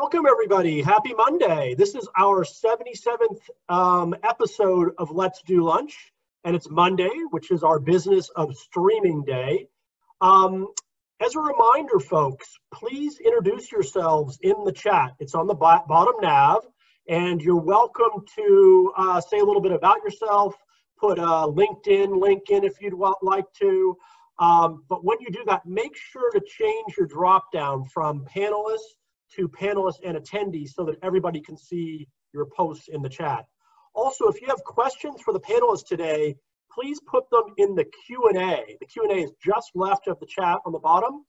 Welcome, everybody. Happy Monday. This is our 77th episode of Let's Do Lunch, and it's Monday, which is our business of streaming day. As a reminder, folks, please introduce yourselves in the chat. It's on the bottom nav, and you're welcome to say a little bit about yourself, put a LinkedIn link in if you'd like to. But when you do that, make sure to change your drop-down from panelists to panelists and attendees so that everybody can see your posts in the chat. Also, if you have questions for the panelists today, please put them in the Q&A. The Q&A is just left of the chat on the bottom,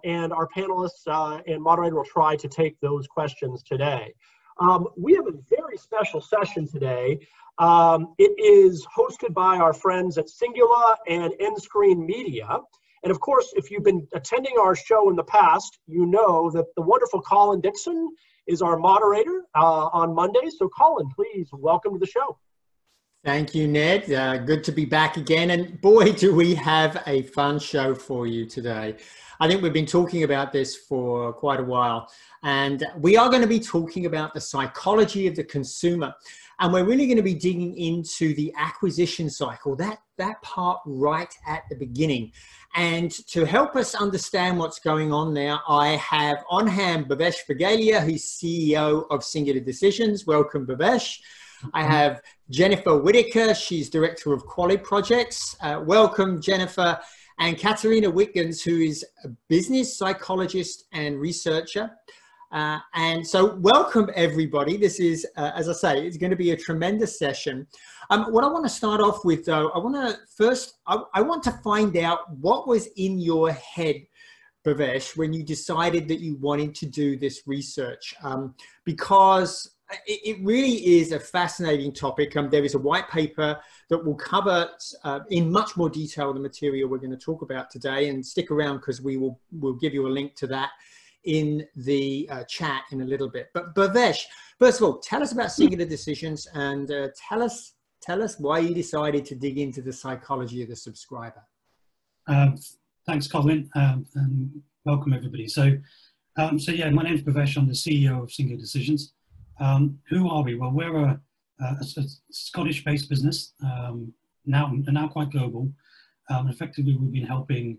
and our panelists and moderator will try to take those questions today. We have a very special session today. It is hosted by our friends at Singula and nScreenMedia. And of course, if you've been attending our show in the past, you know that the wonderful Colin Dixon is our moderator on Monday. So Colin, please welcome to the show. Thank you, Ned. Good to be back again. And boy, do we have a fun show for you today. I think we've been talking about this for quite a while. And we are going to be talking about the psychology of the consumer. And we're really going to be digging into the acquisition cycle, that part right at the beginning. And to help us understand what's going on there, I have on hand Bhavesh Vaghela, who's CEO of Singula Decisions. Welcome, Bhavesh. I have Jennifer Whittaker. She's Director of QualiProjects. Welcome, Jennifer. And Katharina, Wittgens, who is a business psychologist and researcher. And so welcome, everybody. This is, as I say, it's going to be a tremendous session. What I want to start off with, though, I want to find out what was in your head, Bhavesh, when you decided that you wanted to do this research, because it really is a fascinating topic. There is a white paper that will cover in much more detail the material we're going to talk about today, and stick around because we'll give you a link to that in the chat in a little bit. But Bhavesh, first of all, tell us about Singula Decisions, and tell us why you decided to dig into the psychology of the subscriber. Thanks, Colin, and welcome everybody. So yeah, my name is Bhavesh. I'm the CEO of Singula Decisions. Who are we? Well, we're a Scottish-based business, now quite global. Effectively, we've been helping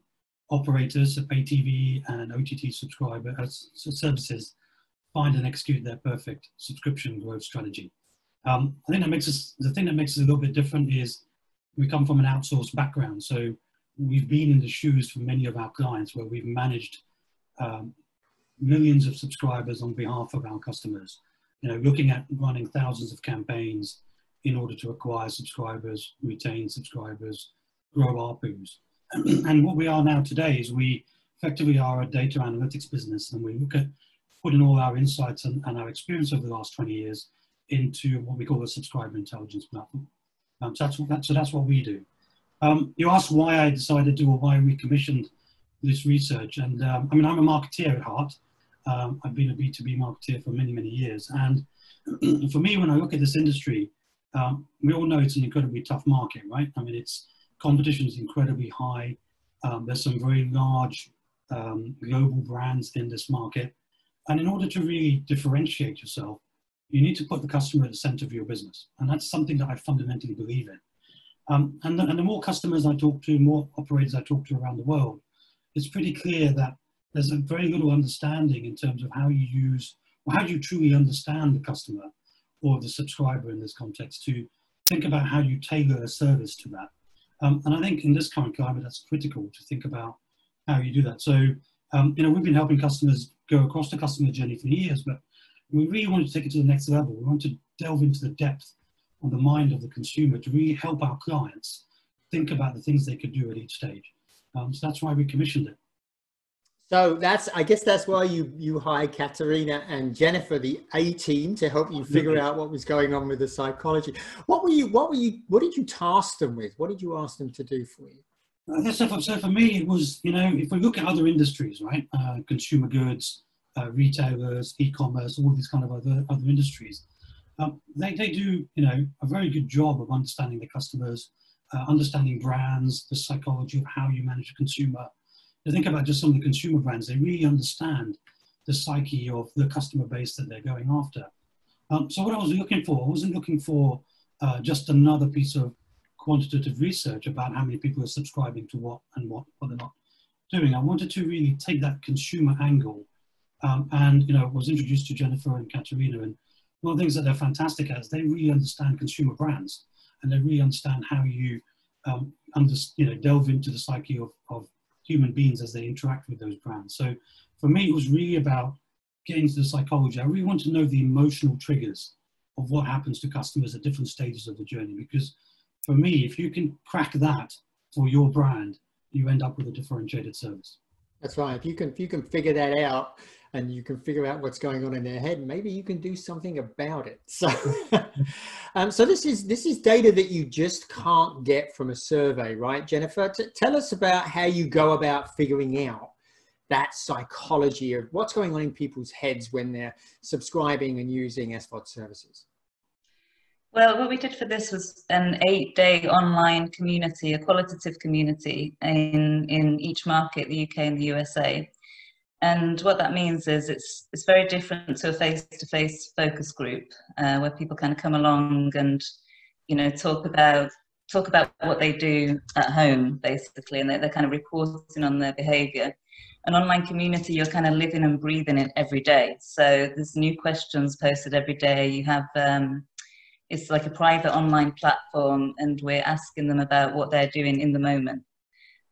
operators of pay TV and OTT services find and execute their perfect subscription growth strategy. I think the thing that makes us a little bit different is we come from an outsourced background. So we've been in the shoes for many of our clients where we've managed millions of subscribers on behalf of our customers. You know, looking at running thousands of campaigns in order to acquire subscribers, retain subscribers, grow ARPUs. And what we are now today is we effectively are a data analytics business, and we look at putting all our insights and our experience over the last 20 years into what we call a subscriber intelligence platform. So that's what we do. You asked why I decided to, or why we commissioned this research. And I mean, I'm a marketeer at heart. I've been a B2B marketeer for many, many years. And for me, when I look at this industry, we all know it's an incredibly tough market, right? I mean, competition is incredibly high. There's some very large global brands in this market. And in order to really differentiate yourself, you need to put the customer at the center of your business. And that's something that I fundamentally believe in. And the more customers I talk to, more operators I talk to around the world, it's pretty clear that there's a very little understanding in terms of how you use, or how do you truly understand the customer or the subscriber in this context, to think about how you tailor a service to that. And I think in this current climate, that's critical to think about how you do that. So, you know, we've been helping customers go across the customer journey for years, but we really want to take it to the next level. We want to delve into the depth of the mind of the consumer to really help our clients think about the things they could do at each stage. So that's why we commissioned it. So I guess that's why you hired Katharina and Jennifer, the A team, to help you figure out what was going on with the psychology. What did you task them with? What did you ask them to do for you? So for me, it was, you know, if we look at other industries, right, consumer goods, retailers, e-commerce, all these kind of other industries, they do, you know, a very good job of understanding the customers, understanding brands, the psychology of how you manage a consumer. To think about just some of the consumer brands, they really understand the psyche of the customer base that they're going after. So what I was looking for, I wasn't looking for just another piece of quantitative research about how many people are subscribing to what and what they're not doing. I wanted to really take that consumer angle, and you know, was introduced to Jennifer and Katharina, and one of the things that they're fantastic at is they really understand consumer brands, and they really understand how you delve into the psyche of human beings as they interact with those brands. So for me, it was really about getting into the psychology. I really want to know the emotional triggers of what happens to customers at different stages of the journey, because for me, if you can crack that for your brand, you end up with a differentiated service. That's right. If you can figure that out, and you can figure out what's going on in their head, maybe you can do something about it. So, so this is data that you just can't get from a survey, right, Jennifer? Tell us about how you go about figuring out that psychology of what's going on in people's heads when they're subscribing and using SVOD services. Well, what we did for this was an 8-day online community, a qualitative community in each market, the UK and the USA. And what that means is it's very different to a face-to-face focus group where people kind of come along and, you know, talk about what they do at home, basically, and they're kind of reporting on their behaviour. An online community, you're kind of living and breathing it every day. So there's new questions posted every day. You have it's like a private online platform, and we're asking them about what they're doing in the moment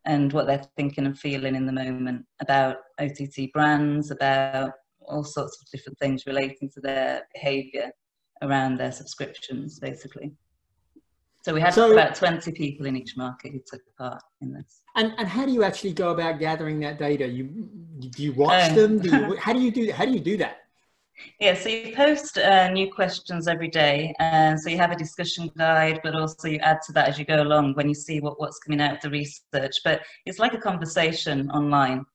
and what they're thinking and feeling in the moment about OTT brands, about all sorts of different things relating to their behaviour around their subscriptions, basically. So we had about 20 people in each market who took part in this. And how do you actually go about gathering that data? Do you watch them? How do you do that? Yeah, so you post new questions every day. So you have a discussion guide, but also you add to that as you go along when you see what's coming out of the research. But it's like a conversation online.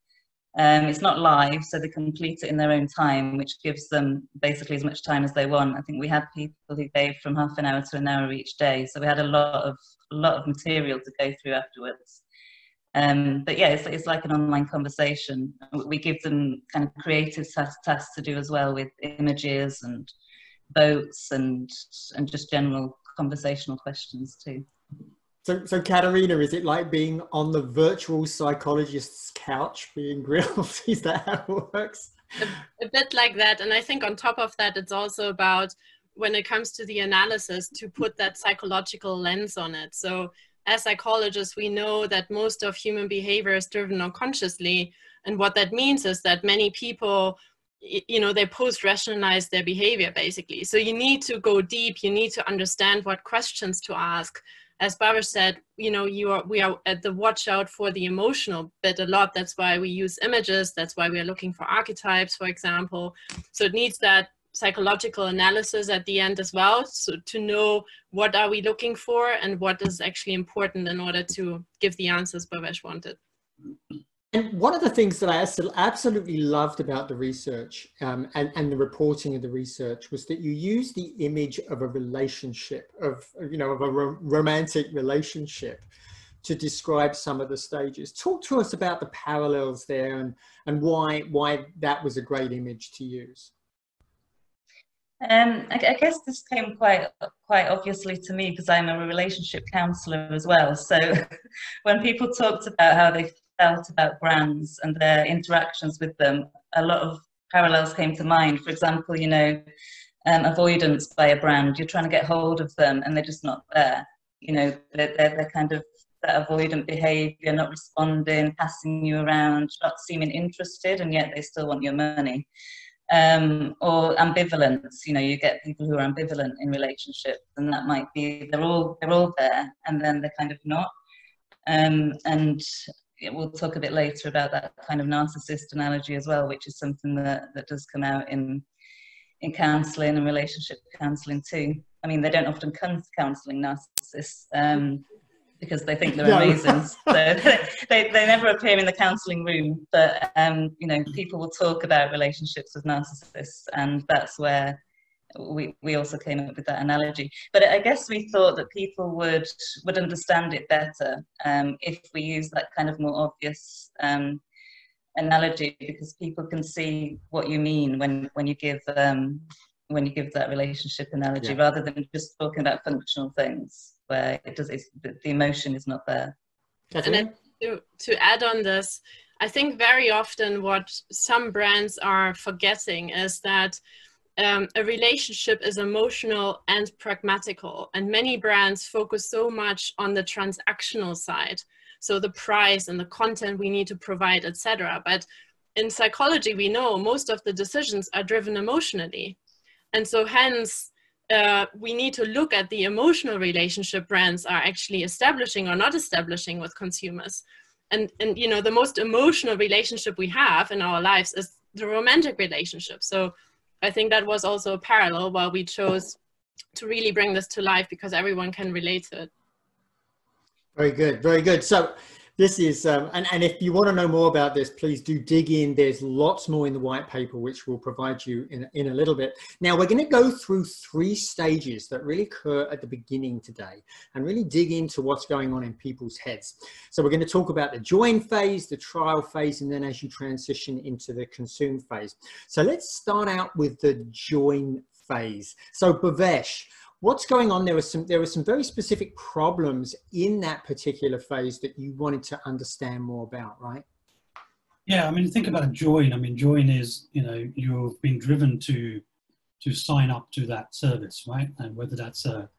It's not live, so they complete it in their own time, which gives them basically as much time as they want. I think we had people who gave from half an hour to an hour each day, so we had a lot of material to go through afterwards. But yeah, it's like an online conversation. We give them kind of creative tasks to do as well, with images and votes and just general conversational questions too. So Katharina, is it like being on the virtual psychologist's couch being grilled? Is that how it works? A bit like that. And I think on top of that, it's also about, when it comes to the analysis, to put that psychological lens on it. So as psychologists, we know that most of human behavior is driven unconsciously. And what that means is that many people, you know, they post-rationalize their behavior, basically. So you need to go deep. You need to understand what questions to ask. As Bhavesh said, you know, we are at the watch out for the emotional bit a lot. That's why we use images. That's why we are looking for archetypes, for example. So it needs that psychological analysis at the end as well, so to know what are we looking for and what is actually important in order to give the answers Bhavesh wanted. And one of the things that I absolutely loved about the research and the reporting of the research was that you used the image of a relationship, of a romantic relationship, to describe some of the stages. Talk to us about the parallels there and why that was a great image to use. I guess this came quite obviously to me because I'm a relationship counsellor as well. So when people talked about how they felt about brands and their interactions with them, a lot of parallels came to mind. For example, you know, avoidance by a brand. You're trying to get hold of them and they're just not there. You know, they're kind of that avoidant behaviour, not responding, passing you around, not seeming interested, and yet they still want your money. Or ambivalence, you know, you get people who are ambivalent in relationships, and that might be they're all there and then they're kind of not. And we'll talk a bit later about that kind of narcissist analogy as well, which is something that does come out in counselling and relationship counselling too. I mean, they don't often come to counselling, narcissists, because they think they're amazing. So they never appear in the counselling room, but you know, people will talk about relationships with narcissists, and that's where we also came up with that analogy. But I guess we thought that people would understand it better if we use that kind of more obvious analogy because people can see what you mean when you give that relationship analogy, rather than just talking about functional things where the emotion is not there. And then to add on this, I think very often what some brands are forgetting is that a relationship is emotional and pragmatical, and many brands focus so much on the transactional side, so the price and the content we need to provide, etc. But in psychology, we know most of the decisions are driven emotionally, and so hence we need to look at the emotional relationship brands are actually establishing or not establishing with consumers. And you know, the most emotional relationship we have in our lives is the romantic relationship. So I think that was also a parallel why we chose to really bring this to life, because everyone can relate to it. Very good, very good. So this is, and if you want to know more about this, please do dig in. There's lots more in the white paper, which we'll provide you in a little bit. Now, we're going to go through 3 stages that really occur at the beginning today and really dig into what's going on in people's heads. So we're going to talk about the join phase, the trial phase, and then as you transition into the consume phase. So let's start out with the join phase. So Bhavesh, what's going on? There were some very specific problems in that particular phase that you wanted to understand more about, right? Yeah, I mean, think about join. I mean, join is, you know, you've been driven to sign up to that service, right? And whether that's a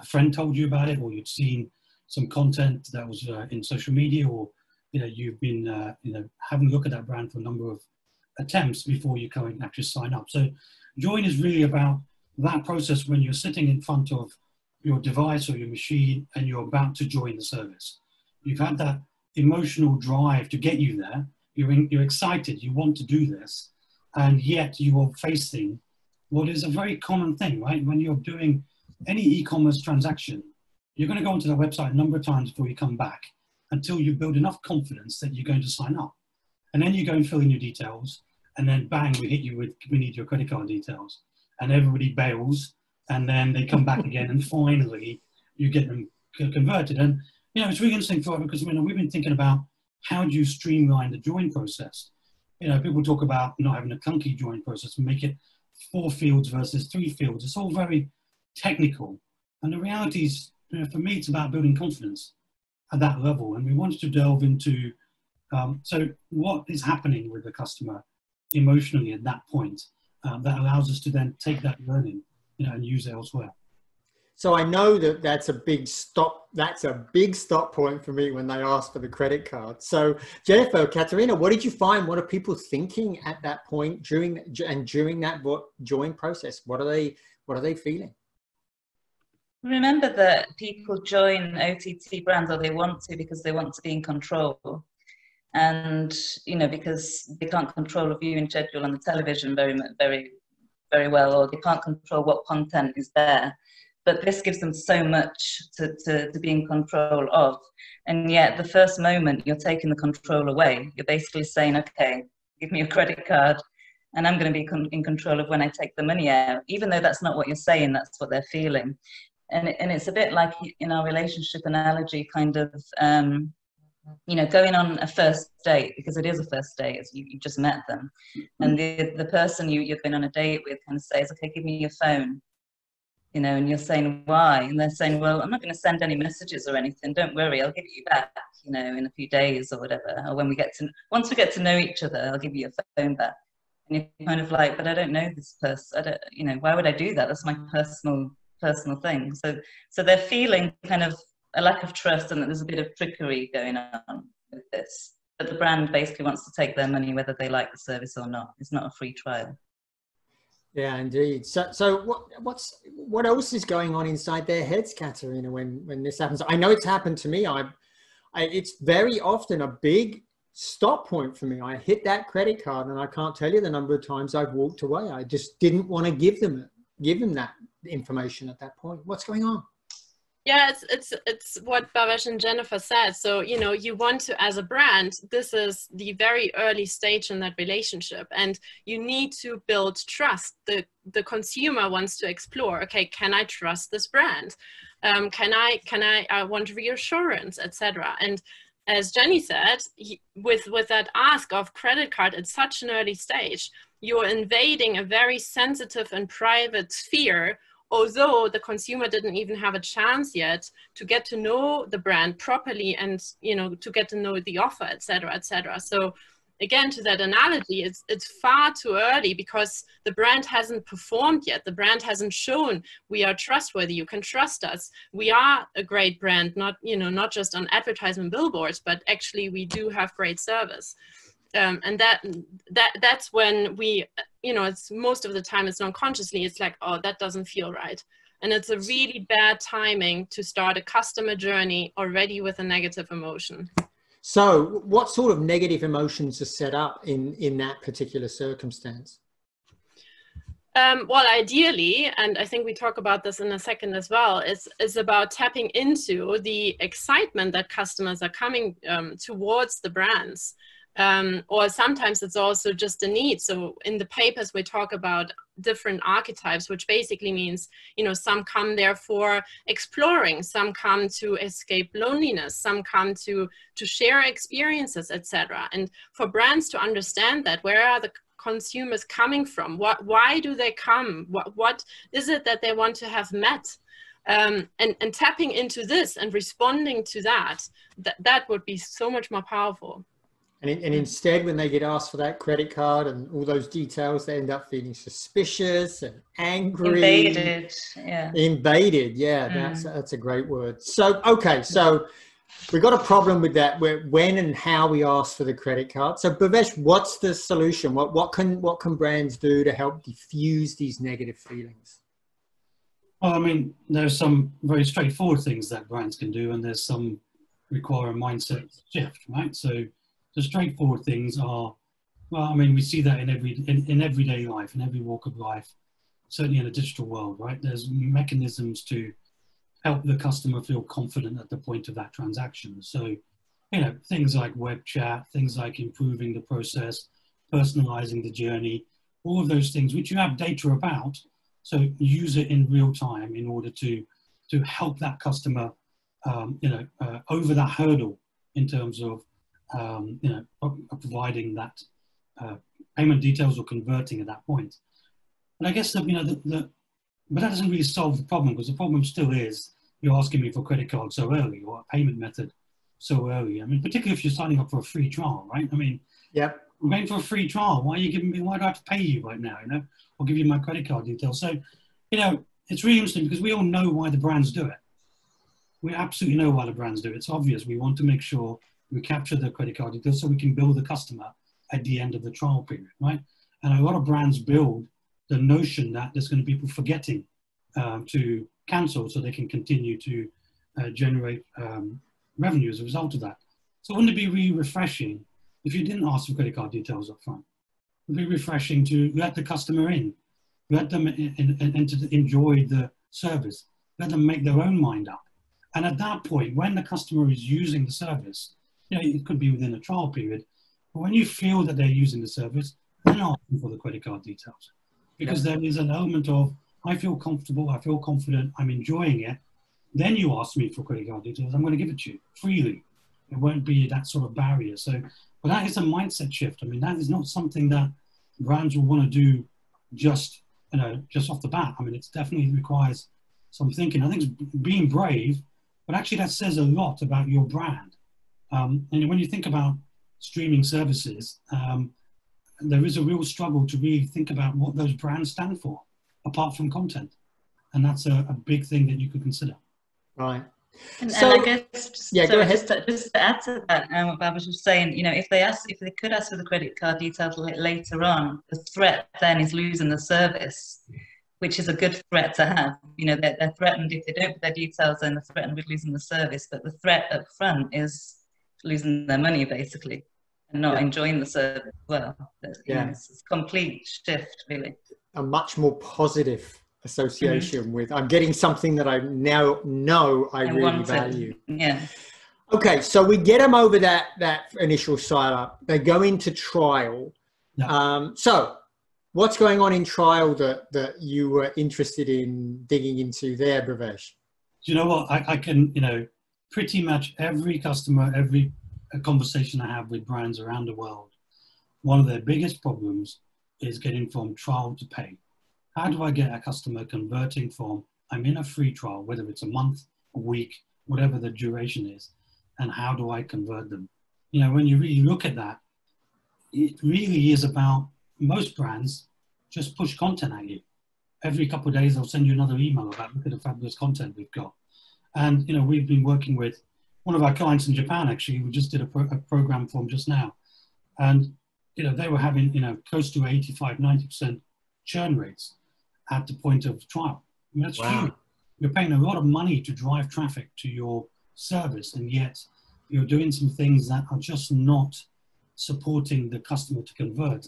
friend told you about it, or you'd seen some content that was in social media, or, you know, you've been, you know, having a look at that brand for a number of attempts before you go and actually sign up. So join is really about that process when you're sitting in front of your device or your machine and you're about to join the service. You've had that emotional drive to get you there. You're excited, you want to do this, and yet you are facing what is a very common thing, right? When you're doing any e-commerce transaction, you're going to go onto the website a number of times before you come back until you build enough confidence that you're going to sign up. And then you go and fill in your details, and then bang, we hit you with, we need your credit card details. And everybody bails, and then they come back again, and finally you get them converted. And, you know, it's really interesting for, because, you know, we've been thinking about how do you streamline the join process. You know, people talk about not having a clunky join process and make it 4 fields versus 3 fields. It's all very technical. And the reality is, you know, for me, it's about building confidence at that level. And we wanted to delve into, so what is happening with the customer emotionally at that point? That allows us to then take that learning, you know, and use it elsewhere. So I know that that's a big stop. That's a big stop point for me when they ask for the credit card. So Jennifer, Katharina, what did you find? What are people thinking at that point during that join process? What are they feeling? Remember that people join OTT brands, or they want to, because they want to be in control. And, you know, because they can't control a viewing schedule on the television very well, or they can't control what content is there. But this gives them so much to be in control of. And yet the first moment you're taking the control away, you're basically saying, okay, give me a credit card and I'm going to be in control of when I take the money out. Even though that's not what you're saying, that's what they're feeling. And it's a bit like in our relationship analogy, kind of, you know, going on a first date, because it is a first date, as you just met them, and the person you've been on a date with kind of says, okay, give me your phone, you know, and you're saying, why? And they're saying, well, I'm not going to send any messages or anything, don't worry, I'll give it you back, you know, in a few days or whatever, or once we get to know each other, I'll give you your phone back. And you're kind of like, but I don't know this person, I don't, you know, why would I do that? That's my personal thing. So they're feeling kind of a lack of trust, and that there's a bit of trickery going on with this. But the brand basically wants to take their money whether they like the service or not. It's not a free trial. Yeah, indeed. So what else is going on inside their heads, Katharina, when this happens? I know it's happened to me. It's very often a big stop point for me. I hit that credit card, and I can't tell you the number of times I've walked away. I just didn't want to give them that information at that point. What's going on? Yeah, it's what Bhavesh and Jennifer said. So, you know, you want to, as a brand, this is the very early stage in that relationship, and you need to build trust. The consumer wants to explore, okay, can I trust this brand? I want reassurance, etc. And as Jenny said, with that ask of credit card at such an early stage, you're invading a very sensitive and private sphere, although the consumer didn't even have a chance yet to get to know the brand properly and, you know, to get to know the offer, et cetera, et cetera. So again, to that analogy, it's far too early because the brand hasn't performed yet. The brand hasn't shown we are trustworthy. You can trust us. We are a great brand, not, you know, not just on advertisement billboards, but actually we do have great service. And that's when we, you know, it's most of the time it's non-consciously, it's like, oh, that doesn't feel right. And it's a really bad timing to start a customer journey already with a negative emotion. So what sort of negative emotions are set up in that particular circumstance? Well, ideally, and I think we talk about this in a second as well, is about tapping into the excitement that customers are coming towards the brands. Or sometimes it's also just a need. So in the papers, we talk about different archetypes, which basically means, you know, some come there for exploring, some come to escape loneliness, some come to share experiences, etc. And for brands to understand that, where are the consumers coming from? Why do they come? What is it that they want to have met? And tapping into this and responding to that would be so much more powerful. And instead, when they get asked for that credit card and all those details, they end up feeling suspicious and angry. Invaded, yeah. Invaded, yeah, that's a great word. So, okay, so we've got a problem with that, when and how we ask for the credit card. So, Bhavesh, what's the solution? What can brands do to help diffuse these negative feelings? Well, I mean, there's some very straightforward things that brands can do, and there's some require a mindset shift, right? So the straightforward things are, well, I mean, we see that in everyday life, in every walk of life, certainly in the digital world, right? There's mechanisms to help the customer feel confident at the point of that transaction. So, you know, things like web chat, things like improving the process, personalizing the journey, all of those things which you have data about. So use it in real time in order to help that customer, over that hurdle in terms of, providing that payment details or converting at that point. And I guess that, but that doesn't really solve the problem, because the problem still is you're asking me for a credit card so early or a payment method so early. I mean, particularly if you're signing up for a free trial, right? I mean, yep. I'm going for a free trial. Why do I have to pay you right now? I'll give you my credit card details. So, it's really interesting because we all know why the brands do it. We absolutely know why the brands do it. It's obvious. We want to make sure we capture the credit card details so we can bill the customer at the end of the trial period, right? And a lot of brands build the notion that there's going to be people forgetting to cancel so they can continue to generate revenue as a result of that. So wouldn't it be really refreshing if you didn't ask for credit card details up front? It would be refreshing to let the customer in, let them in to enjoy the service, let them make their own mind up. And at that point, when the customer is using the service, it could be within a trial period, but when you feel that they're using the service, then ask them for the credit card details. Because there is an element of, I feel comfortable, I feel confident, I'm enjoying it. Then you ask me for credit card details, I'm going to give it to you freely. It won't be that sort of barrier. So, but that is a mindset shift. I mean, that is not something that brands will want to do just off the bat. I mean, it definitely requires some thinking. I think it's being brave, but actually that says a lot about your brand. And when you think about streaming services, there is a real struggle to really think about what those brands stand for, apart from content. And that's a big thing that you could consider. Right. And So, I guess, go ahead. Just to add to that, what Bhavesh was saying, if they could ask for the credit card details later on, the threat then is losing the service, which is a good threat to have. They're threatened if they don't put their details in, they're threatened with losing the service, but the threat up front is losing their money, basically, and not enjoying the service as well. It's a complete shift, really. A much more positive association with, I'm getting something that I now know I really value. Yeah. Okay, so we get them over that initial sign up. They go into trial. Yeah. So what's going on in trial that you were interested in digging into there, Bhavesh? Do you know what? I can, pretty much every customer, every a conversation I have with brands around the world, one of their biggest problems is getting from trial to pay. How do I get a customer converting from, I'm in a free trial, whether it's a month, a week, whatever the duration is, and how do I convert them? You know, when you really look at that, it really is about, most brands just push content at you. Every couple of days, they'll send you another email about, look at the fabulous content we've got. And, you know, we've been working with one of our clients in Japan, actually. We just did a program for them just now. And, you know, they were having, you know, close to 85, 90% churn rates at the point of trial. I mean, that's huge. You're paying a lot of money to drive traffic to your service, and yet you're doing some things that are just not supporting the customer to convert.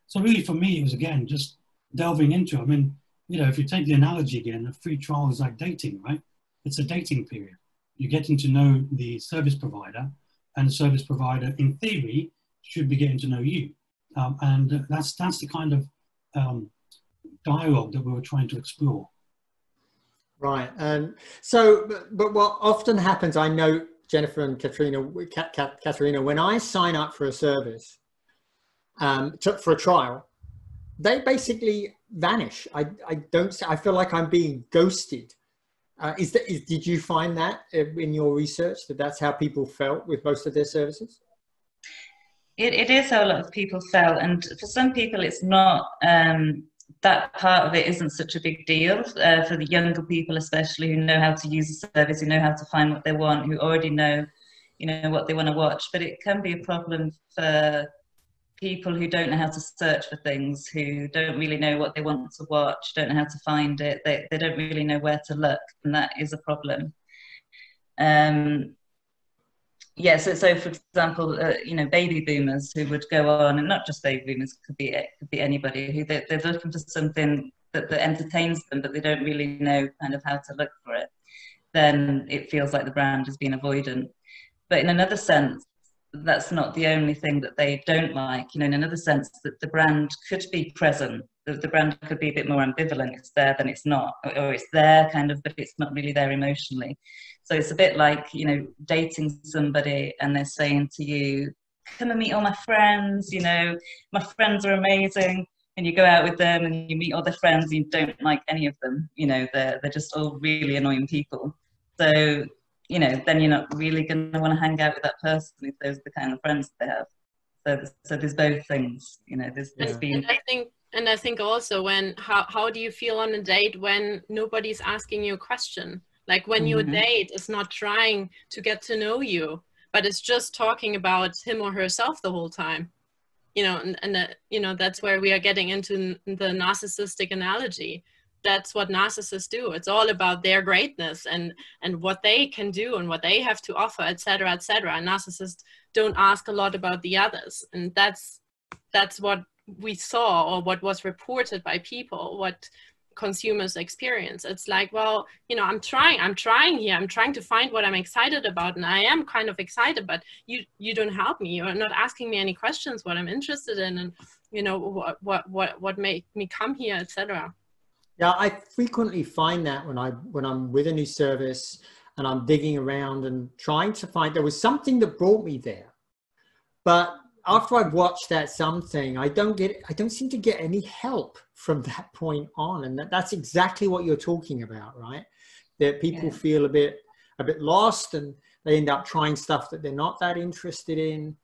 So really for me, it was, again, just delving into it. I mean, you know, if you take the analogy again, a free trial is like dating, right? It's a dating period. You're getting to know the service provider, and the service provider, in theory, should be getting to know you. And that's the kind of dialogue that we were trying to explore. Right. And so, but what often happens, I know, Jennifer and Katharina, when I sign up for a service, for a trial, they basically vanish. I feel like I'm being ghosted. Did you find that in your research, that that's how people felt with most of their services? It is how a lot of people felt, and for some people it's not, that part of it isn't such a big deal. For the younger people especially, who know how to use the service, who know how to find what they want, who already know, you know, what they want to watch. But it can be a problem for people who don't know how to search for things, who don't really know what they want to watch, don't know how to find it, they don't really know where to look, and that is a problem. Yeah, so for example, you know, baby boomers who would go on, and not just baby boomers, could be anybody, who they're looking for something that entertains them, but they don't really know kind of how to look for it, then it feels like the brand has been avoidant. But in another sense, that's not the only thing that they don't like. You know, in another sense, that the brand could be present. The brand could be a bit more ambivalent. It's there, then it's not, or it's there kind of, but it's not really there emotionally. So it's a bit like, you know, dating somebody and they're saying to you, come and meet all my friends, you know, my friends are amazing. And you go out with them and you meet all their friends and you don't like any of them. You know, they're just all really annoying people. So, you know, then you're not really going to want to hang out with that person if those are the kind of friends they have. So there's both things, you know, there's been... And I think also how do you feel on a date when nobody's asking you a question? Like when your date is not trying to get to know you, but it's just talking about him or herself the whole time. You know, and you know, that's where we are getting into the narcissistic analogy. That's what narcissists do. It's all about their greatness and what they can do and what they have to offer, etc., etc. And narcissists don't ask a lot about the others. And that's what we saw, or what was reported by people, what consumers experience. It's like, well, you know, I'm trying here. I'm trying to find what I'm excited about, and I am kind of excited, but you don't help me. You're not asking me any questions, what I'm interested in, and you know, what made me come here, etc. Yeah, I frequently find that when I'm with a new service and I'm digging around and trying to find, there was something that brought me there, but after I've watched that something, I don't seem to get any help from that point on. And that's exactly what you're talking about, right? That people feel a bit lost, and they end up trying stuff that they're not that interested in.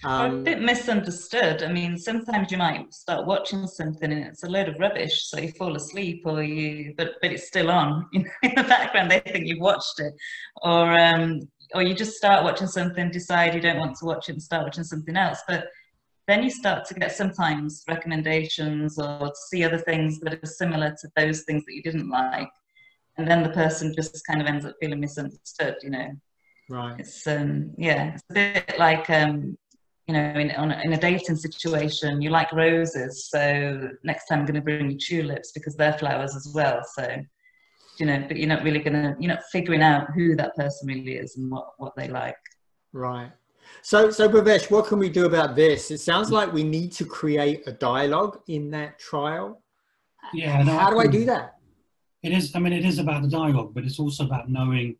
Or a bit misunderstood. I mean, sometimes you might start watching something and it's a load of rubbish, so you fall asleep, or but it's still on, you know, in the background. They think you've watched it, or you just start watching something, decide you don't want to watch it, and start watching something else. But then you start to get sometimes recommendations, or to see other things that are similar to those things that you didn't like, and then the person just kind of ends up feeling misunderstood. You know, right? It's it's a bit like you know, in a dating situation, you like roses, so next time I'm going to bring you tulips because they're flowers as well. So, you know, but you're not figuring out who that person really is and what they like. Right. So Bhavesh, what can we do about this? It sounds like we need to create a dialogue in that trial. Yeah. How do I do that? It is. I mean, it is about the dialogue, but it's also about knowing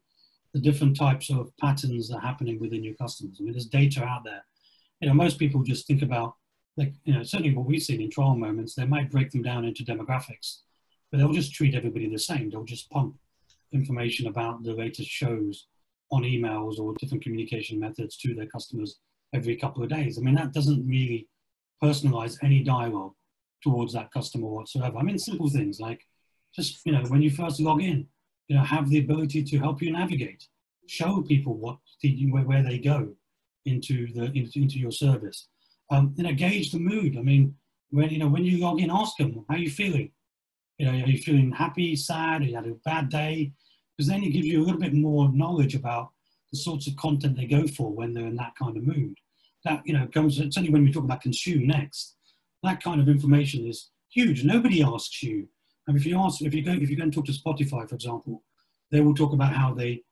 the different types of patterns that are happening within your customers. I mean, there's data out there. You know, most people just think about, like, you know, certainly what we've seen in trial moments, they might break them down into demographics, but they'll just treat everybody the same. They'll just pump information about the latest shows on emails or different communication methods to their customers every couple of days. I mean, that doesn't really personalize any dialogue towards that customer whatsoever. I mean, simple things like just, you know, when you first log in, you know, have the ability to help you navigate, show people where they go into your service. You know, gauge the mood. I mean, when you log in, ask them, how are you feeling? You know, are you feeling happy, sad, or you had a bad day? Because then it gives you a little bit more knowledge about the sorts of content they go for when they're in that kind of mood. That, you know, comes, certainly when we talk about consume next, that kind of information is huge. Nobody asks you. And if you go and talk to Spotify, for example, they will talk about how they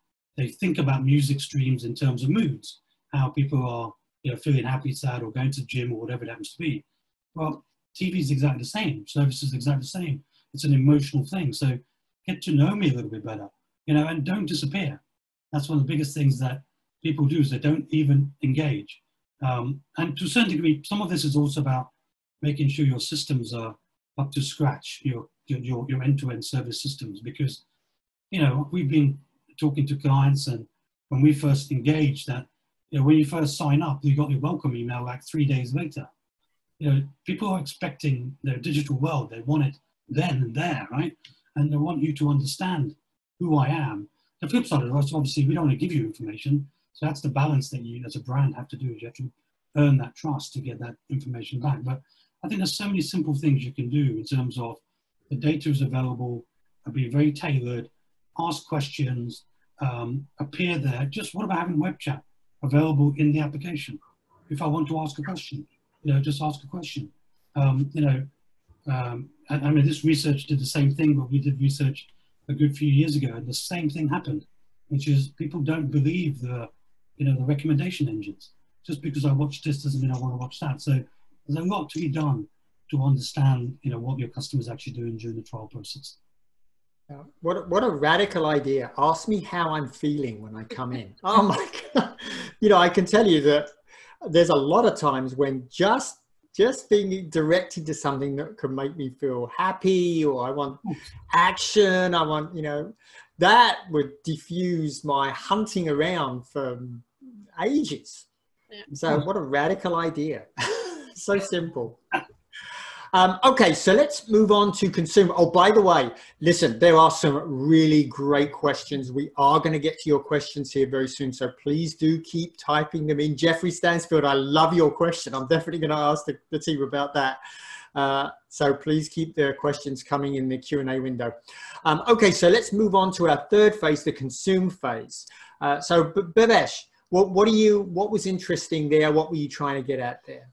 think about music streams in terms of moods, how people are, you know, feeling happy, sad, or going to the gym, or whatever it happens to be. Well, TV is exactly the same. Service is exactly the same. It's an emotional thing. So get to know me a little bit better, you know, and don't disappear. That's one of the biggest things that people do, is they don't even engage. And to a certain degree, some of this is also about making sure your systems are up to scratch, your end-to-end service systems, because, you know, we've been talking to clients, and when we first engaged, that, you know, when you first sign up, you got your welcome email like 3 days later. You know, people are expecting their digital world. They want it then and there, right? And they want you to understand who I am. The flip side of it is, obviously, we don't want to give you information. So that's the balance that you as a brand have to do, is you have to earn that trust to get that information back. But I think there's so many simple things you can do in terms of the data is available, be very tailored, ask questions, appear there. Just what about having web chat available in the application? If I want to ask a question, you know, just ask a question. You know, I mean, this research did the same thing, but we did research a good few years ago, and the same thing happened, which is people don't believe the recommendation engines. Just because I watched this doesn't mean I want to watch that. So there's a lot to be done to understand, you know, what your customers actually doing during the trial process. What a radical idea. Ask me how I'm feeling when I come in. Oh my God. You know, I can tell you that there's a lot of times when just being directed to something that could make me feel happy, or I want action, I want, you know, that would diffuse my hunting around for ages. Yeah. So what a radical idea. So simple. Okay, so let's move on to consumer. Oh, by the way, listen, there are some really great questions. We are going to get to your questions here very soon, so please do keep typing them in. Jeffrey Stansfield, I love your question. I'm definitely going to ask the team about that. So please keep the questions coming in the Q&A window. Okay, so let's move on to our third phase, the consume phase. So Bhavesh, what was interesting there? What were you trying to get at there?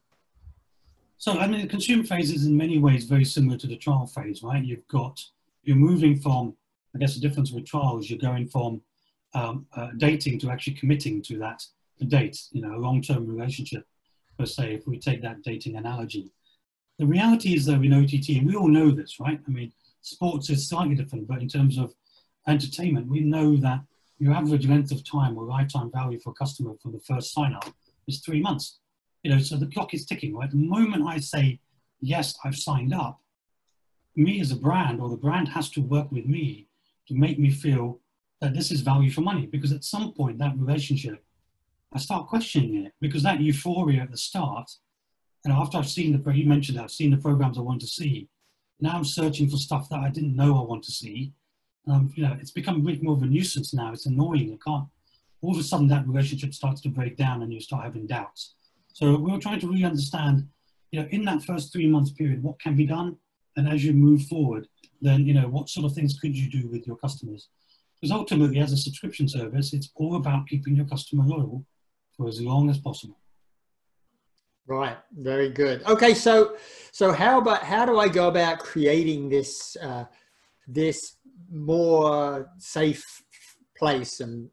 So, I mean, the consumer phase is in many ways very similar to the trial phase, right? You're moving from, I guess the difference with trial is you're going from dating to actually committing to that date, you know, a long-term relationship, per se, if we take that dating analogy. The reality is, though, in OTT, and we all know this, right? I mean, sports is slightly different, but in terms of entertainment, we know that your average length of time or lifetime value for a customer for the first sign-up is 3 months. You know, so the clock is ticking, right? The moment I say, yes, I've signed up, me as a brand, or the brand has to work with me to make me feel that this is value for money. Because at some point, that relationship, I start questioning it, because that euphoria at the start, you know, after I've seen you mentioned that, I've seen the programs I want to see. Now I'm searching for stuff that I didn't know I want to see. You know, it's become a bit more of a nuisance now. It's annoying. All of a sudden that relationship starts to break down and you start having doubts. So we're trying to really understand, you know, in that first 3 months period, what can be done? And as you move forward, then, you know, what sort of things could you do with your customers? Because ultimately, as a subscription service, it's all about keeping your customer loyal for as long as possible. Right. Very good. Okay. So how do I go about creating this, this more safe place and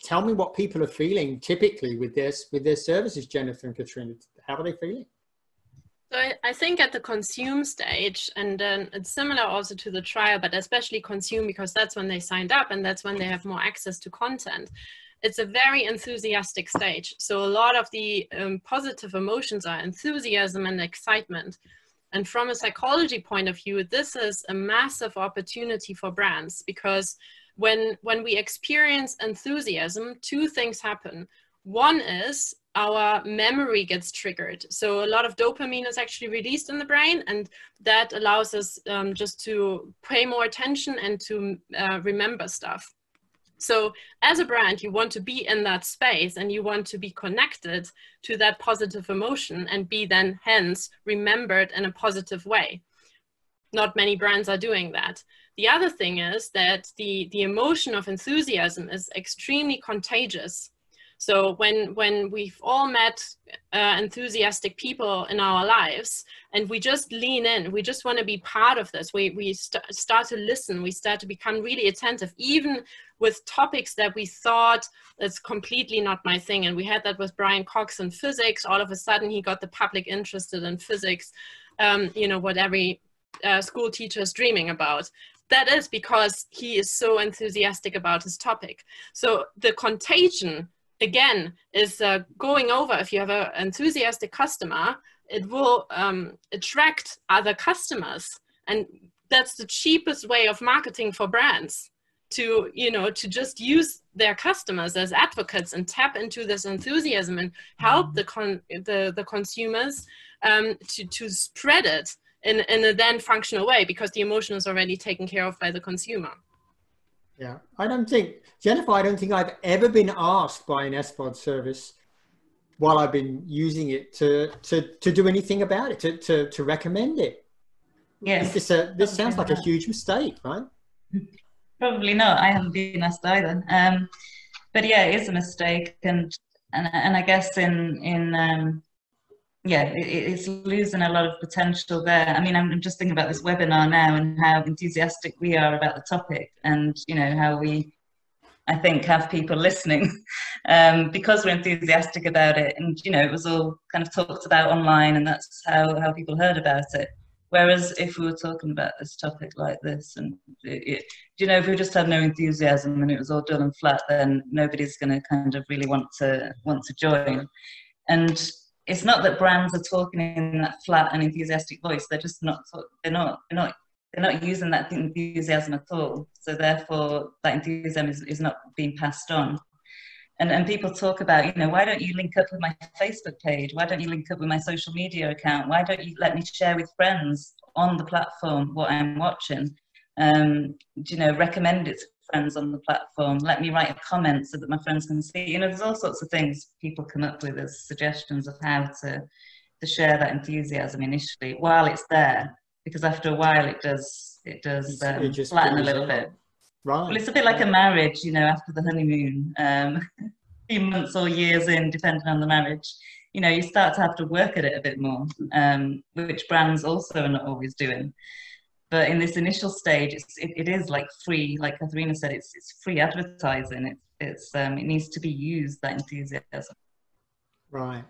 tell me what people are feeling typically with their services, Jennifer and Katharina. How are they feeling? So I think at the consume stage, and then it's similar also to the trial, but especially consume, because that's when they signed up and that's when they have more access to content. It's a very enthusiastic stage. So a lot of the positive emotions are enthusiasm and excitement. And from a psychology point of view, this is a massive opportunity for brands, because when we experience enthusiasm, two things happen. One is our memory gets triggered. So a lot of dopamine is actually released in the brain, and that allows us just to pay more attention and to remember stuff. So as a brand, you want to be in that space and you want to be connected to that positive emotion and be then hence remembered in a positive way. Not many brands are doing that. The other thing is that the emotion of enthusiasm is extremely contagious. So when we've all met enthusiastic people in our lives and we just lean in, we just want to be part of this. We start to listen, we start to become really attentive, even with topics that we thought that's completely not my thing. And we had that with Brian Cox in physics. All of a sudden he got the public interested in physics, you know, what every school teacher is dreaming about. That is because he is so enthusiastic about his topic. So the contagion, again, is going over. If you have an enthusiastic customer, it will attract other customers. And that's the cheapest way of marketing for brands, to, you know, to just use their customers as advocates and tap into this enthusiasm and help the consumers to spread it in a then functional way, because the emotion is already taken care of by the consumer. Yeah, I don't think, Jennifer, I don't think I've ever been asked by an SVOD service while I've been using it to do anything about it, to recommend it. Yes. This sounds like a huge mistake, right? Probably not. I haven't been asked either. But yeah, it is a mistake, and I guess it's losing a lot of potential there. I mean, I'm just thinking about this webinar now and how enthusiastic we are about the topic, and you know how we, I think, have people listening because we're enthusiastic about it, and you know it was all kind of talked about online, and that's how people heard about it. Whereas if we were talking about this topic like this, and you know, if we just had no enthusiasm and it was all dull and flat, then nobody's going to kind of really want to join. And it's not that brands are talking in that flat and enthusiastic voice. They're just not. They're not using that enthusiasm at all. So therefore, that enthusiasm is not being passed on. And people talk about, you know, why don't you link up with my Facebook page? Why don't you link up with my social media account? Why don't you let me share with friends on the platform what I'm watching? You know, recommend it to friends on the platform. Let me write a comment so that my friends can see. You know, there's all sorts of things people come up with as suggestions of how to share that enthusiasm initially while it's there, because after a while it does flatten a little bit. Right. Well, it's a bit like a marriage, you know, after the honeymoon, a few months or years in, depending on the marriage, you know, you start to have to work at it a bit more, which brands also are not always doing. But in this initial stage, it is like free, like Katharina said, it's free advertising. It needs to be used, that enthusiasm. Right.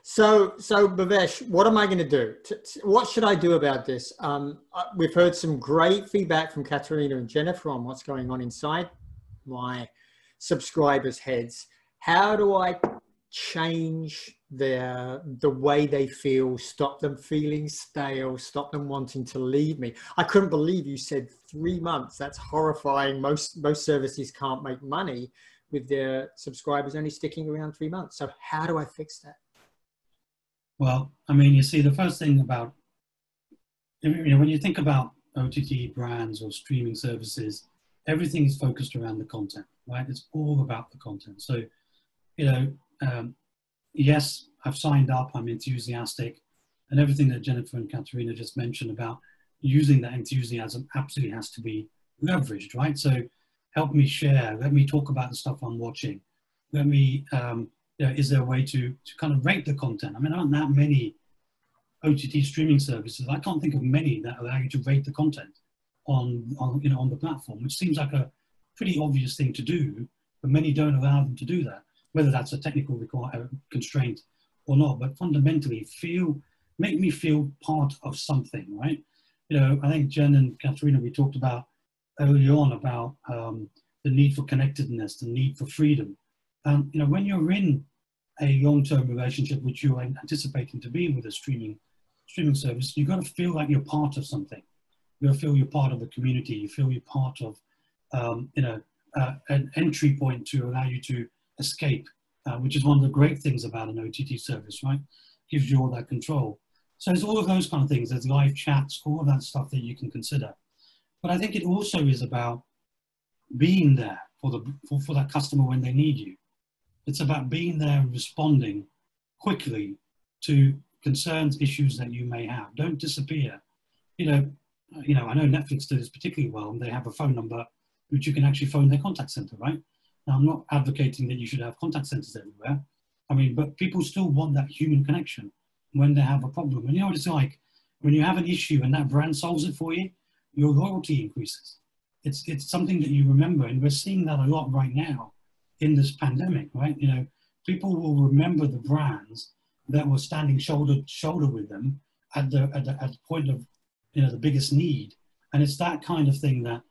So Bhavesh, what am I going to do? What should I do about this? We've heard some great feedback from Katharina and Jennifer on what's going on inside my subscribers' heads. How do I change the way they feel, stop them feeling stale, stop them wanting to leave me? I couldn't believe you said 3 months. That's horrifying. Most services can't make money with their subscribers only sticking around 3 months. So how do I fix that? Well, I mean, you see, the first thing about, you know, when you think about OTT brands or streaming services, everything is focused around the content, right? It's all about the content. So, you know, yes, I've signed up, I'm enthusiastic, and everything that Jennifer and Katharina just mentioned about using that enthusiasm absolutely has to be leveraged, right? So help me share, let me talk about the stuff I'm watching, let me, you know, is there a way to kind of rate the content? I mean, there aren't that many OTT streaming services. I can't think of many that allow you to rate the content on the platform, which seems like a pretty obvious thing to do, but many don't allow them to do that, whether that's a technical constraint or not. But fundamentally, feel make me feel part of something, right? You know, I think Jen and Katharina, we talked about early on about the need for connectedness, the need for freedom. You know, when you're in a long-term relationship, which you're anticipating to be with a streaming service, you've got to feel like you're part of something. You got to feel you're part of the community. You feel you're part of, you know, an entry point to allow you to escape, which is one of the great things about an OTT service, right? Gives you all that control. So there's all of those kind of things. There's live chats, all of that stuff that you can consider. But I think it also is about being there for that customer when they need you. It's about being there and responding quickly to concerns, issues that you may have. Don't disappear. You know, I know Netflix does this particularly well, and they have a phone number which you can actually phone their contact center, right? Now, I'm not advocating that you should have contact centers everywhere. I mean, but people still want that human connection when they have a problem. And you know what it's like? When you have an issue and that brand solves it for you, your loyalty increases. It's something that you remember, and we're seeing that a lot right now in this pandemic, right? You know, people will remember the brands that were standing shoulder to shoulder with them at the point of, you know, the biggest need. And it's that kind of thing that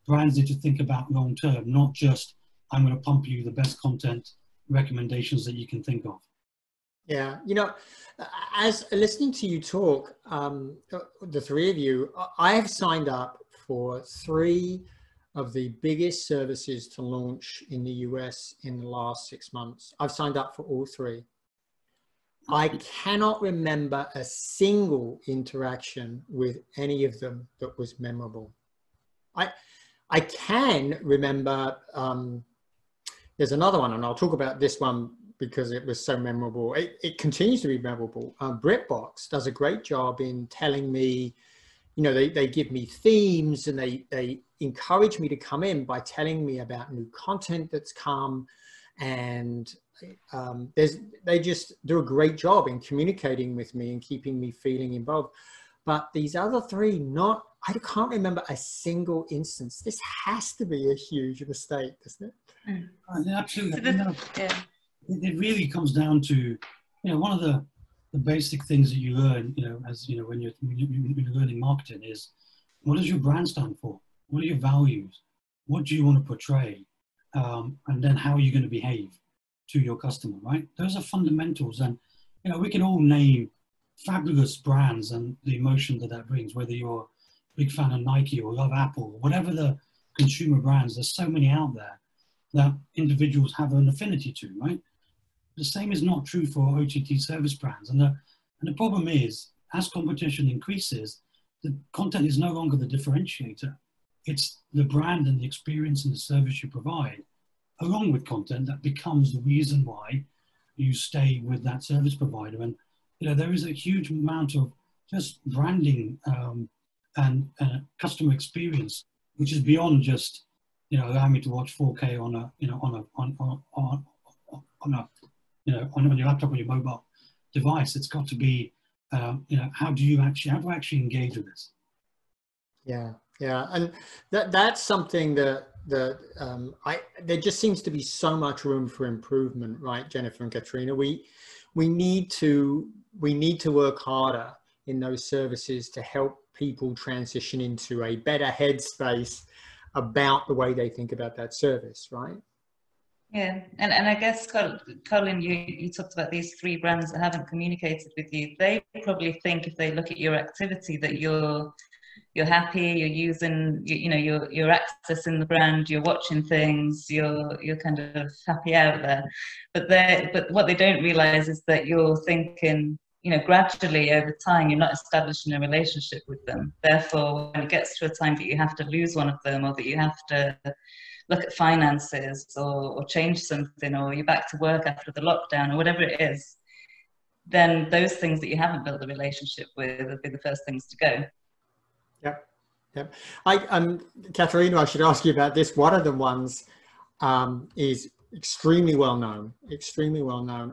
brands need to think about long term, not just, I'm going to pump you the best content recommendations that you can think of. Yeah, you know, as listening to you talk, the three of you, I have signed up for 3 of the biggest services to launch in the US in the last 6 months. I've signed up for all 3. I cannot remember a single interaction with any of them that was memorable. I can remember, there's another one, and I'll talk about this one because it was so memorable. It continues to be memorable. BritBox does a great job in telling me, you know, they give me themes, and they encourage me to come in by telling me about new content that's come, and they just do a great job in communicating with me and keeping me feeling involved. But these other 3, I can't remember a single instance. This has to be a huge mistake, doesn't it? Absolutely. It really comes down to, you know, one of the basic things that you learn, you know, as you know, when you're learning marketing is, what does your brand stand for? What are your values? What do you want to portray? And then how are you going to behave to your customer, right? Those are fundamentals. And, you know, we can all name fabulous brands and the emotion that brings, whether you're a big fan of Nike or love Apple, whatever the consumer brands, there's so many out there that individuals have an affinity to, right? The same is not true for OTT service brands. And the problem is, as competition increases, the content is no longer the differentiator. It's the brand and the experience and the service you provide, along with content, that becomes the reason why you stay with that service provider. And, you know, there is a huge amount of just branding and customer experience, which is beyond just, you know, allow me to watch 4K on a, you know, on your laptop or your mobile device. It's got to be, you know, how do I actually engage with this? Yeah, and that's something that there just seems to be so much room for improvement, right, Jennifer and Katharina? We need to work harder in those services to help people transition into a better headspace about the way they think about that service, right? Yeah, and I guess, Colin, you talked about these 3 brands that haven't communicated with you. They probably think, if they look at your activity, that you're happy, you're using, you know, you're accessing the brand, you're watching things, you're kind of happy out there. But what they don't realize is that you're thinking, you know, gradually over time, you're not establishing a relationship with them. Therefore, when it gets to a time that you have to lose one of them, or that you have to look at finances or change something, or you're back to work after the lockdown, or whatever it is, then those things that you haven't built a relationship with will be the first things to go. Yep. Katharina, I should ask you about this. One of the ones is extremely well known.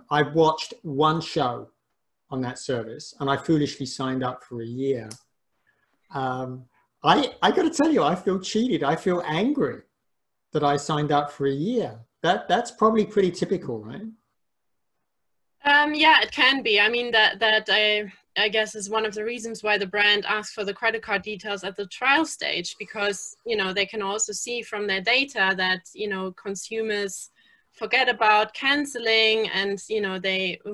I've watched 1 show on that service, and I foolishly signed up for a year. I got to tell you, I feel cheated. I feel angry that I signed up for a year. That's probably pretty typical, right? Yeah, it can be. I mean, that I guess, is one of the reasons why the brand asks for the credit card details at the trial stage, because, they can also see from their data that, consumers forget about canceling, and,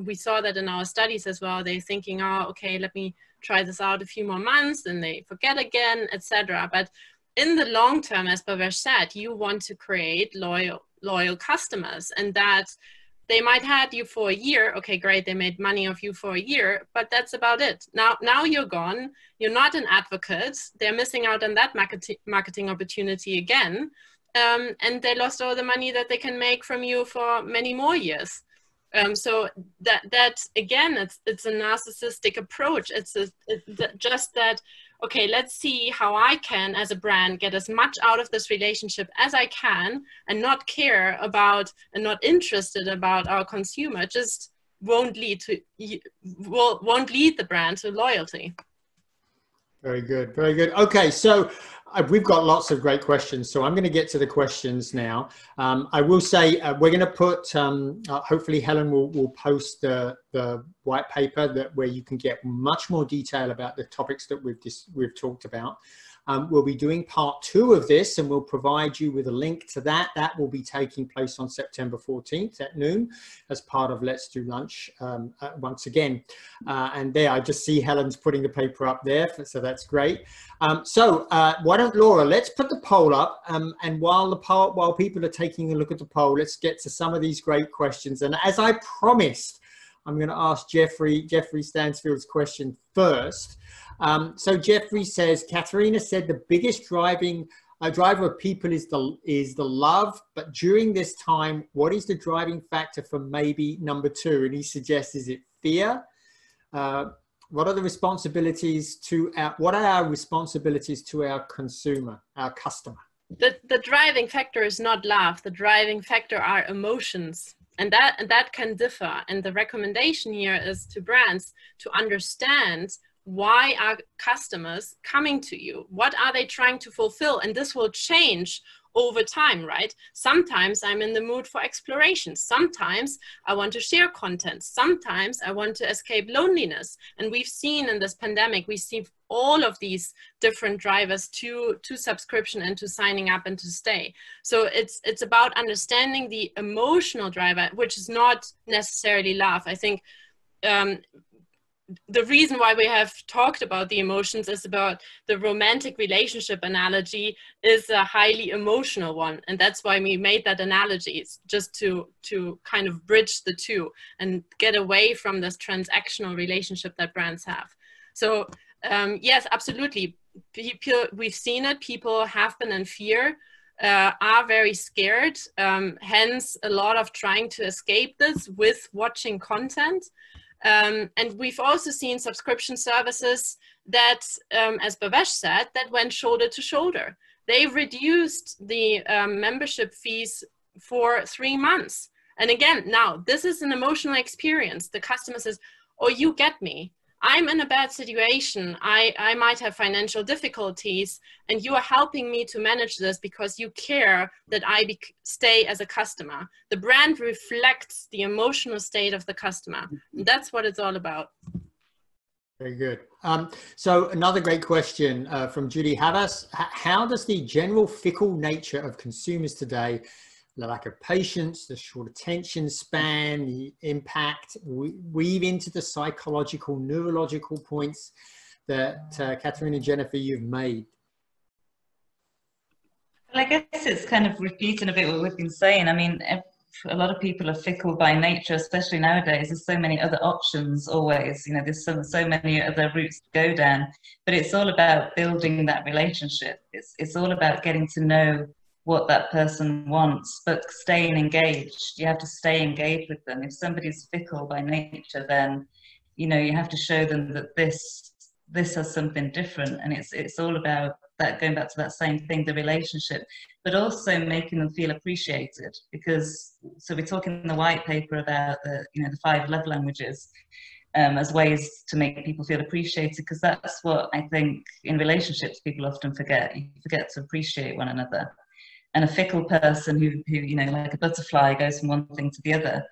we saw that in our studies as well. They're thinking, oh, okay, let me try this out a few more months, and they forget again, etc. But in the long term, as Bhavesh said, you want to create loyal customers, and that they might have you for a year. Okay, great, they made money off you for a year, but that's about it. Now you're gone. You're not an advocate. They're missing out on that marketing opportunity again, and they lost all the money that they can make from you for many more years. So that again, it's a narcissistic approach. It's just that, okay, let's see how I can, as a brand, get as much out of this relationship as I can, and not care about and not interested about our consumer. Just won't lead the brand to loyalty. Very good, very good. Okay, so we've got lots of great questions, so I'm going to get to the questions now. I will say we're going to put, hopefully Helen will post the white paper where you can get much more detail about the topics that we've talked about. We'll be doing part 2 of this, and we'll provide you with a link to that. That will be taking place on September 14th at noon as part of Let's Do Lunch once again. And there, I just see Helen's putting the paper up there, so that's great. So why don't, Laura, let's put the poll up, and while people are taking a look at the poll, let's get to some of these great questions. And as I promised, I'm going to ask Jeffrey Stansfield's question first. So Jeffrey says, Katharina said the biggest driver of people is the love, but during this time, what is the driving factor for maybe number 2? And he suggests, is it fear? What are the responsibilities what are our responsibilities to our consumer, our customer? The driving factor is not love. The driving factor are emotions. And that can differ. And the recommendation here is to brands to understand, why are customers coming to you? What are they trying to fulfill? And this will change over time, right? Sometimes I'm in the mood for exploration. Sometimes I want to share content. Sometimes I want to escape loneliness. And we've seen in this pandemic, we see all of these different drivers to subscription and to signing up and to stay. So it's about understanding the emotional driver, which is not necessarily love. I think the reason why we have talked about the emotions is about the romantic relationship analogy is a highly emotional one. And that's why we made that analogy. It's just to kind of bridge the two and get away from this transactional relationship that brands have. So yes, absolutely. We've seen it. People have been in fear, are very scared. Hence a lot of trying to escape this with watching content. And we've also seen subscription services that, as Bhavesh said, that went shoulder to shoulder. They reduced the membership fees for 3 months. And again, now this is an emotional experience. The customer says, oh, you get me. I'm in a bad situation. I might have financial difficulties, and you are helping me to manage this because you care that I stay as a customer. The brand reflects the emotional state of the customer. And that's what it's all about. Very good. So another great question from Judy Havas. How does the general fickle nature of consumers today, the lack of patience, the short attention span, the impact, weave into the psychological, neurological points that Katharina and Jennifer, you've made? Well, I guess it's kind of repeating a bit what we've been saying. I mean, a lot of people are fickle by nature, especially nowadays. There's so many other options always, you know, there's so many other routes to go down, but it's all about building that relationship. It's all about getting to know what that person wants, but staying engaged. You have to stay engaged with them. If somebody's fickle by nature, then, you know, you have to show them that this has something different. And it's all about that, going back to that same thing, the relationship, but also making them feel appreciated. Because, so we talk in the white paper about the 5 love languages as ways to make people feel appreciated, because that's what I think in relationships people often forget. You forget to appreciate one another. And a fickle person who, you know, like a butterfly, goes from one thing to the other,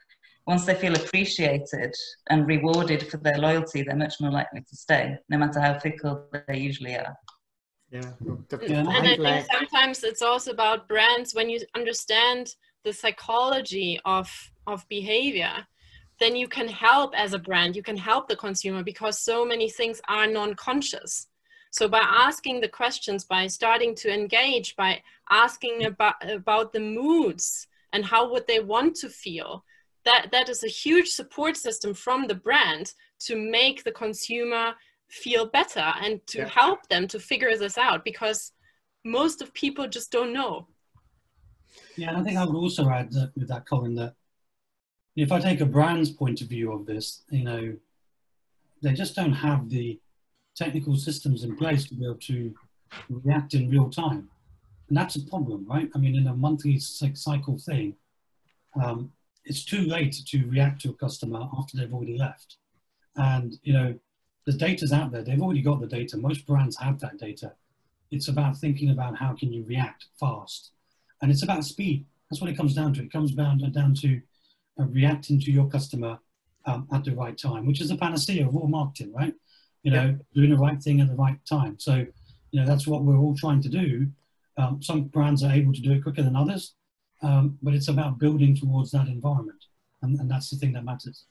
once they feel appreciated and rewarded for their loyalty, they're much more likely to stay, no matter how fickle they usually are. Yeah. And I think sometimes it's also about brands. When you understand the psychology of behavior, then you can help as a brand, you can help the consumer, because so many things are non-conscious. So by asking the questions, by starting to engage, by asking about the moods and how would they want to feel, that is a huge support system from the brand to make the consumer feel better and to help them to figure this out, because most of people just don't know. Yeah, and I think I would also add that, with that, Colin, that if I take a brand's point of view of this, you know, they just don't have the technical systems in place to be able to react in real time. And that's a problem, right? I mean, in a monthly cycle thing, it's too late to react to a customer after they've already left. And, you know, the data's out there. They've already got the data. Most brands have that data. It's about thinking about how can you react fast. And it's about speed. That's what it comes down to. It comes down to reacting to your customer at the right time, which is a panacea of all marketing, right? You know, doing the right thing at the right time. So, you know, that's what we're all trying to do. Some brands are able to do it quicker than others, but it's about building towards that environment. And that's the thing that matters.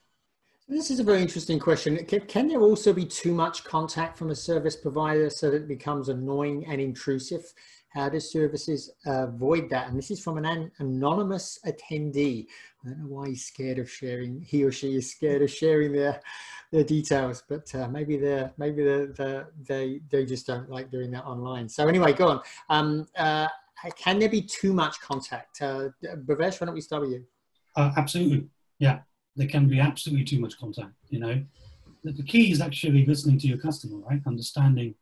This is a very interesting question. Can there also be too much contact from a service provider so that it becomes annoying and intrusive? How do services avoid that? And this is from an anonymous attendee. I don't know why he's scared of sharing, he or she is scared of sharing their details, but maybe they just don't like doing that online. So anyway, go on. Can there be too much contact? Bhavesh, why don't we start with you? Absolutely, yeah. There can be absolutely too much contact, you know. The key is actually listening to your customer, right? Understanding,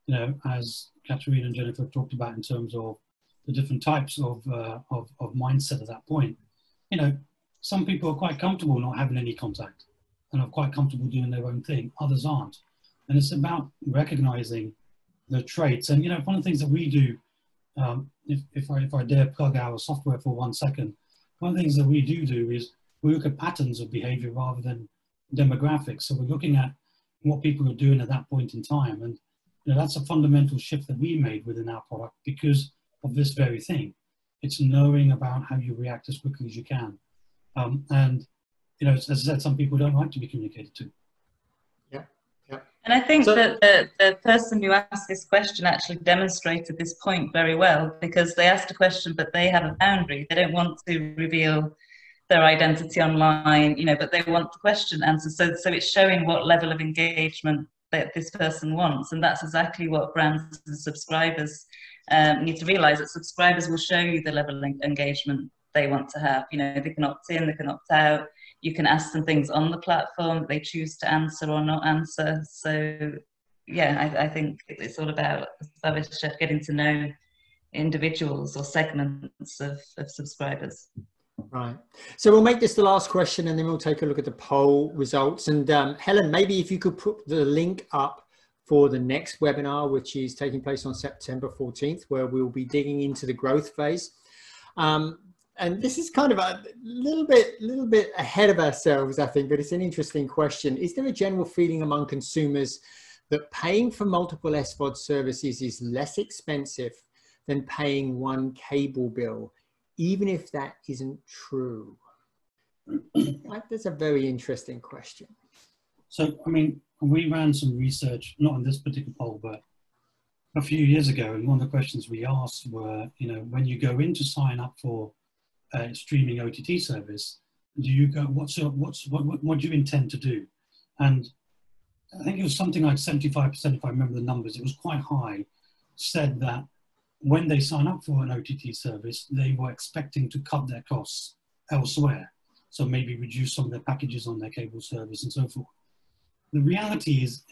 you know, as Katharina and Jennifer talked about in terms of the different types of mindset at that point. You know, some people are quite comfortable not having any contact and are quite comfortable doing their own thing. Others aren't. And it's about recognizing the traits. And, you know, one of the things that we do, if I dare plug our software for 1 second, one of the things that we do is we look at patterns of behavior rather than demographics. So we're looking at what people are doing at that point in time. And, you know, that's a fundamental shift that we made within our product because of this very thing. It's knowing about how you react as quickly as you can. And, you know, as I said, some people don't like to be communicated to. And I think that the person who asked this question actually demonstrated this point very well, because they asked a question, but they have a boundary. They don't want to reveal their identity online, you know, but they want the question answered. So it's showing what level of engagement that this person wants. And that's exactly what brands and subscribers need to realize, that subscribers will show you the level of engagement they want to have. You know, they can opt in, they can opt out. You can ask them things on the platform, they choose to answer or not answer. So yeah, I think it's all about, as Bhavesh said, getting to know individuals or segments of subscribers. Right. So we'll make this the last question and then we'll take a look at the poll results. And Helen, maybe if you could put the link up for the next webinar, which is taking place on September 14th, where we'll be digging into the growth phase. And this is kind of a little bit ahead of ourselves, I think, but it's an interesting question. Is there a general feeling among consumers that paying for multiple SVOD services is less expensive than paying one cable bill, even if that isn't true? That's a very interesting question. So, I mean, we ran some research, not on this particular poll, but a few years ago, and one of the questions we asked were, you know, when you go in to sign up for a streaming OTT service, do you go, what do you intend to do? And I think it was something like 75%, if I remember the numbers, it was quite high, said that when they sign up for an OTT service, they were expecting to cut their costs elsewhere. So maybe reduce some of their packages on their cable service and so forth. The reality is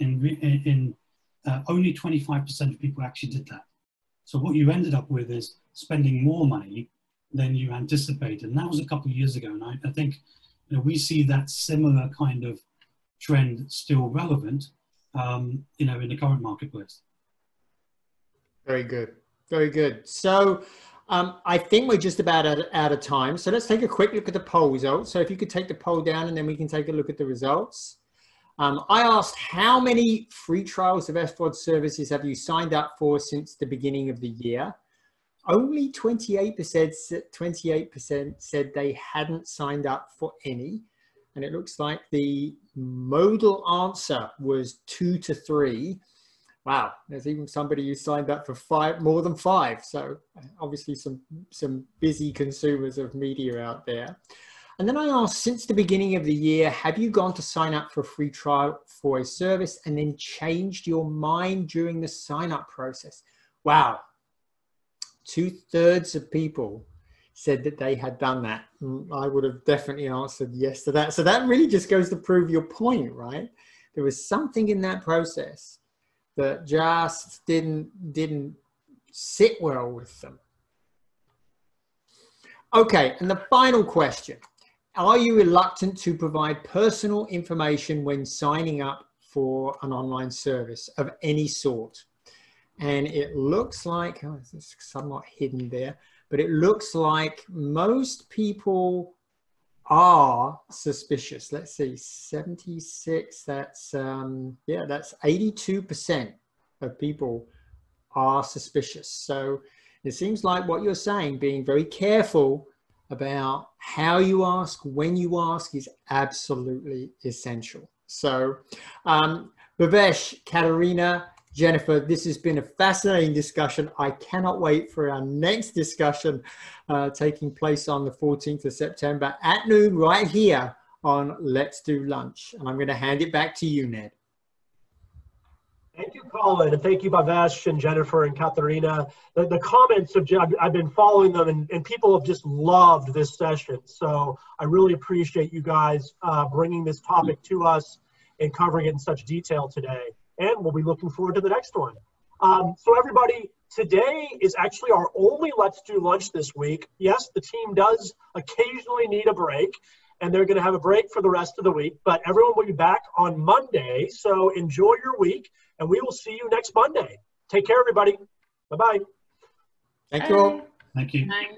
only 25% of people actually did that. So what you ended up with is spending more money than you anticipated. And that was a couple of years ago. And I think, you know, we see that similar kind of trend still relevant, you know, in the current marketplace. Very good. Very good. So I think we're just about out of time. So let's take a quick look at the poll results. So if you could take the poll down and then we can take a look at the results. I asked how many free trials of SVOD services have you signed up for since the beginning of the year? Only 28% said they hadn't signed up for any. And it looks like the modal answer was 2 to 3. Wow, there's even somebody who signed up for more than 5. So obviously some busy consumers of media out there. And then I asked, since the beginning of the year, have you gone to sign up for a free trial for a service and then changed your mind during the sign up process? Wow, 2/3 of people said that they had done that. I would have definitely answered yes to that. So that really just goes to prove your point, right? There was something in that process that just didn't sit well with them. Okay, and the final question. Are you reluctant to provide personal information when signing up for an online service of any sort? And it looks like, oh, it's somewhat hidden there, but it looks like most people are suspicious. Let's see, 76, that's, yeah, that's 82% of people are suspicious. So it seems like what you're saying, being very careful about how you ask, when you ask, is absolutely essential. So Bhavesh, Katharina, Jennifer, this has been a fascinating discussion. I cannot wait for our next discussion taking place on the 14th of September at noon right here on Let's Do Lunch. And I'm going to hand it back to you, Ned. Thank you, Colin, and thank you, Bhavesh and Jennifer and Katharina. The comments, I've been following them, and people have just loved this session. So I really appreciate you guys bringing this topic to us and covering it in such detail today. And we'll be looking forward to the next one. So everybody, today is actually our only Let's Do Lunch this week. Yes, the team does occasionally need a break, and they're going to have a break for the rest of the week, but everyone will be back on Monday. So enjoy your week, and we will see you next Monday. Take care, everybody. Bye-bye. Thank you all. Thank you. Bye.